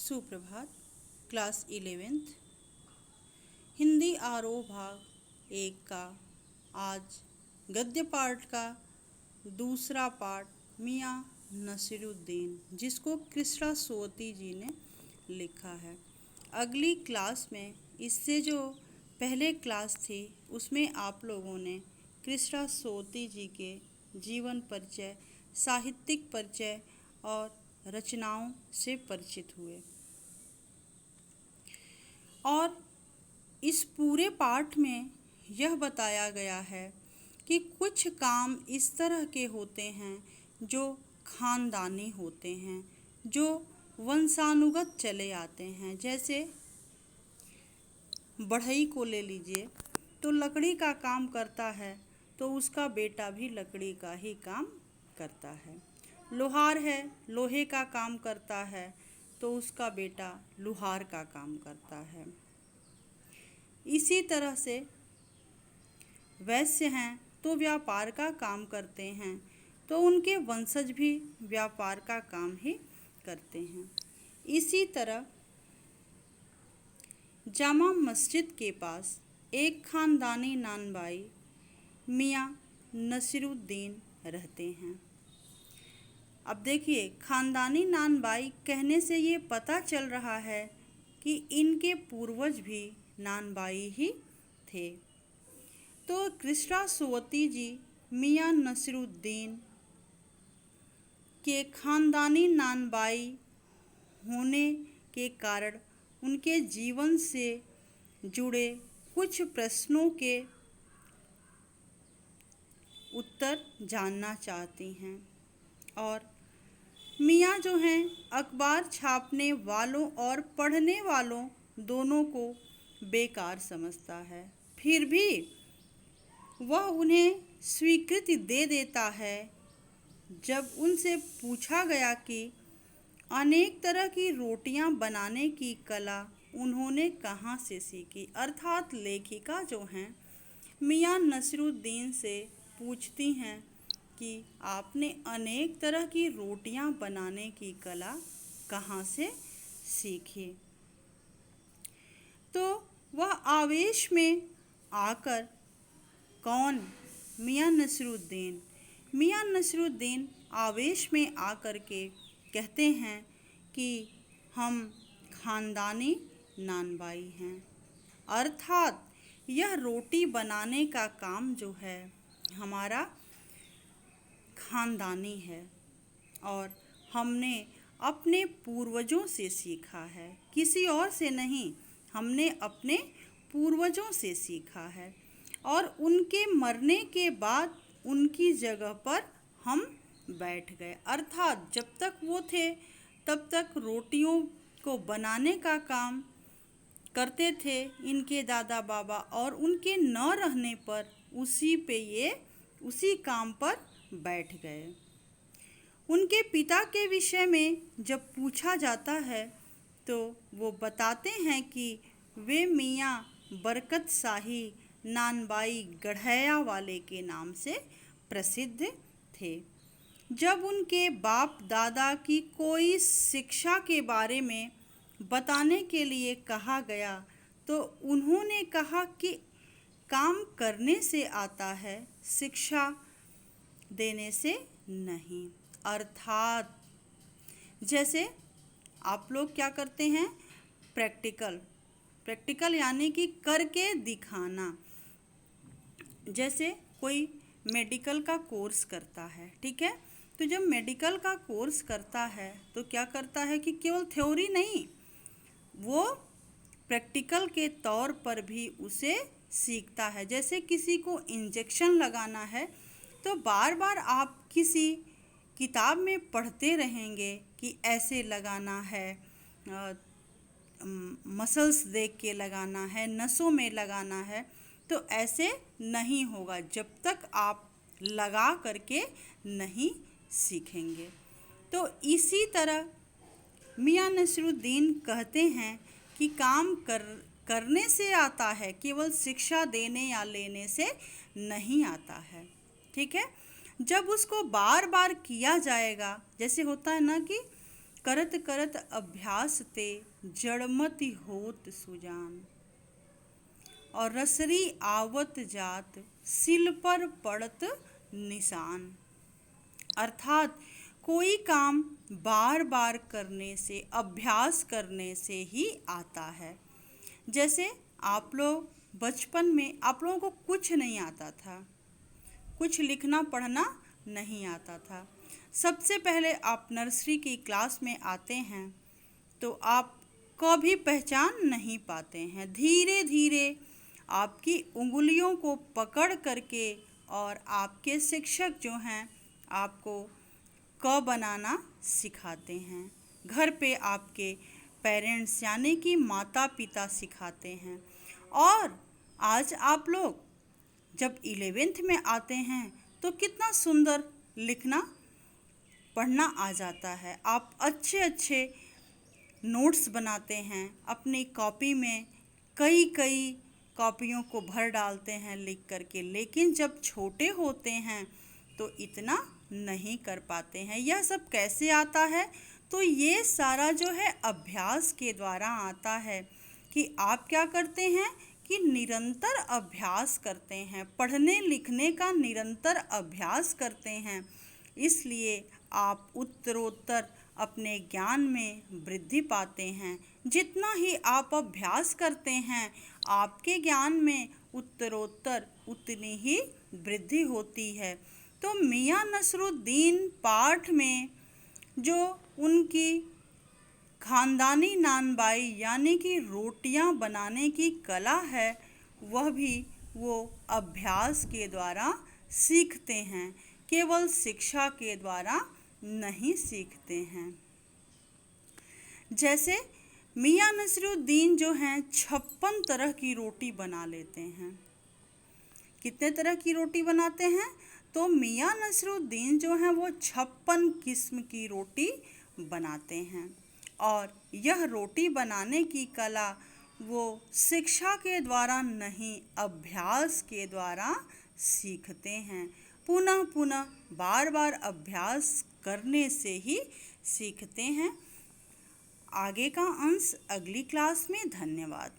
सुप्रभात। Class 11th Hindi आरोह भाग 1 का आज गद्य पाठ का दूसरा पाठ मियाँ नसीरुद्दीन, जिसको कृष्णा सोती जी ने लिखा है। अगली क्लास में इससे जो पहले क्लास थी उसमें आप लोगों ने कृष्णा सोती जी के जीवन परिचय, साहित्यिक परिचय और रचनाओं से परिचित हुए। और इस पूरे पाठ में यह बताया गया है कि कुछ काम इस तरह के होते हैं जो खानदानी होते हैं, जो वंशानुगत चले आते हैं। जैसे बढ़ई को ले लीजिए, तो लकड़ी का काम करता है तो उसका बेटा भी लकड़ी का ही काम करता है। लोहार है, लोहे का काम करता है तो उसका बेटा लोहार का काम करता है। इसी तरह से वैश्य हैं तो व्यापार का काम करते हैं तो उनके वंशज भी व्यापार का काम ही करते हैं। इसी तरह जामा मस्जिद के पास एक खानदानी नानबाई मियाँ नसीरुद्दीन रहते हैं। अब देखिए, खानदानी नानबाई कहने से ये पता चल रहा है कि इनके पूर्वज भी नानबाई ही थे। तो कृष्णा सोती जी मियाँ नसीरुद्दीन के खानदानी नानबाई होने के कारण उनके जीवन से जुड़े कुछ प्रश्नों के उत्तर जानना चाहती हैं। और मियाँ जो हैं अखबार छापने वालों और पढ़ने वालों दोनों को बेकार समझता है, फिर भी वह उन्हें स्वीकृति दे देता है। जब उनसे पूछा गया कि अनेक तरह की रोटियां बनाने की कला उन्होंने कहाँ से सीखी, अर्थात लेखिका जो हैं मियाँ नसीरुद्दीन से पूछती हैं कि आपने अनेक तरह की रोटियां बनाने की कला कहाँ से सीखी। तो वह आवेश में आकर कौन? मियाँ नसीरुद्दीन आवेश में आकर के कहते हैं कि हम खानदानी नानबाई हैं, अर्थात यह रोटी बनाने का काम जो है हमारा खानदानी है और हमने अपने पूर्वजों से सीखा है, किसी और से नहीं। हमने अपने पूर्वजों से सीखा है और उनके मरने के बाद उनकी जगह पर हम बैठ गए, अर्थात जब तक वो थे तब तक रोटियों को बनाने का काम करते थे इनके दादा बाबा, और उनके न रहने पर उसी काम पर बैठ गए। उनके पिता के विषय में जब पूछा जाता है तो वो बताते हैं कि वे मियाँ बरकत शाही नानबाई गढ़ैया वाले के नाम से प्रसिद्ध थे। जब उनके बाप दादा की कोई शिक्षा के बारे में बताने के लिए कहा गया तो उन्होंने कहा कि काम करने से आता है, शिक्षा देने से नहीं। अर्थात जैसे आप लोग क्या करते हैं, प्रैक्टिकल यानी कि करके दिखाना। जैसे कोई मेडिकल का कोर्स करता है, ठीक है, तो जब मेडिकल का कोर्स करता है तो क्या करता है कि केवल थ्योरी नहीं, वो प्रैक्टिकल के तौर पर भी उसे सीखता है। जैसे किसी को इंजेक्शन लगाना है तो बार बार आप किसी किताब में पढ़ते रहेंगे कि ऐसे लगाना है, मसल्स देख के लगाना है, नसों में लगाना है, तो ऐसे नहीं होगा जब तक आप लगा करके नहीं सीखेंगे। तो इसी तरह मियाँ नसीरुद्दीन कहते हैं कि काम करने से आता है, केवल शिक्षा देने या लेने से नहीं आता है, ठीक है। जब उसको बार बार किया जाएगा, जैसे होता है ना कि करत करत अभ्यास ते जड़मति होत सुजान। और रसरी आवत जात सिल पर पड़त निशान। अर्थात कोई काम बार बार करने से, अभ्यास करने से ही आता है। जैसे आप लोग बचपन में आप लोगों को कुछ नहीं आता था, कुछ लिखना पढ़ना नहीं आता था। सबसे पहले आप नर्सरी की क्लास में आते हैं तो आप कभी पहचान नहीं पाते हैं। धीरे धीरे आपकी उंगलियों को पकड़ करके और आपके शिक्षक जो हैं आपको क बनाना सिखाते हैं। घर पे आपके पेरेंट्स यानी कि माता पिता सिखाते हैं। और आज आप लोग जब 11th में आते हैं तो कितना सुंदर लिखना पढ़ना आ जाता है। आप अच्छे अच्छे नोट्स बनाते हैं, अपनी कॉपी में कई कई कॉपियों को भर डालते हैं लिख करके। लेकिन जब छोटे होते हैं तो इतना नहीं कर पाते हैं। यह सब कैसे आता है? तो ये सारा जो है अभ्यास के द्वारा आता है कि आप क्या करते हैं कि निरंतर अभ्यास करते हैं, पढ़ने लिखने का निरंतर अभ्यास करते हैं। इसलिए आप उत्तरोत्तर अपने ज्ञान में वृद्धि पाते हैं। जितना ही आप अभ्यास करते हैं आपके ज्ञान में उत्तरोत्तर उतनी ही वृद्धि होती है। तो मियां नसरुद्दीन पाठ में जो उनकी खानदानी नानबाई यानी कि रोटियां बनाने की कला है वह भी वो अभ्यास के द्वारा सीखते हैं, केवल शिक्षा के द्वारा नहीं सीखते हैं। जैसे मियां नसरुद्दीन जो हैं 56 तरह की रोटी बना लेते हैं। कितने तरह की रोटी बनाते हैं? तो मियां नसरुद्दीन जो हैं वो 56 किस्म की रोटी बनाते हैं। और यह रोटी बनाने की कला वो शिक्षा के द्वारा नहीं, अभ्यास के द्वारा सीखते हैं। पुनः पुनः बार बार अभ्यास करने से ही सीखते हैं। आगे का अंश अगली क्लास में। धन्यवाद।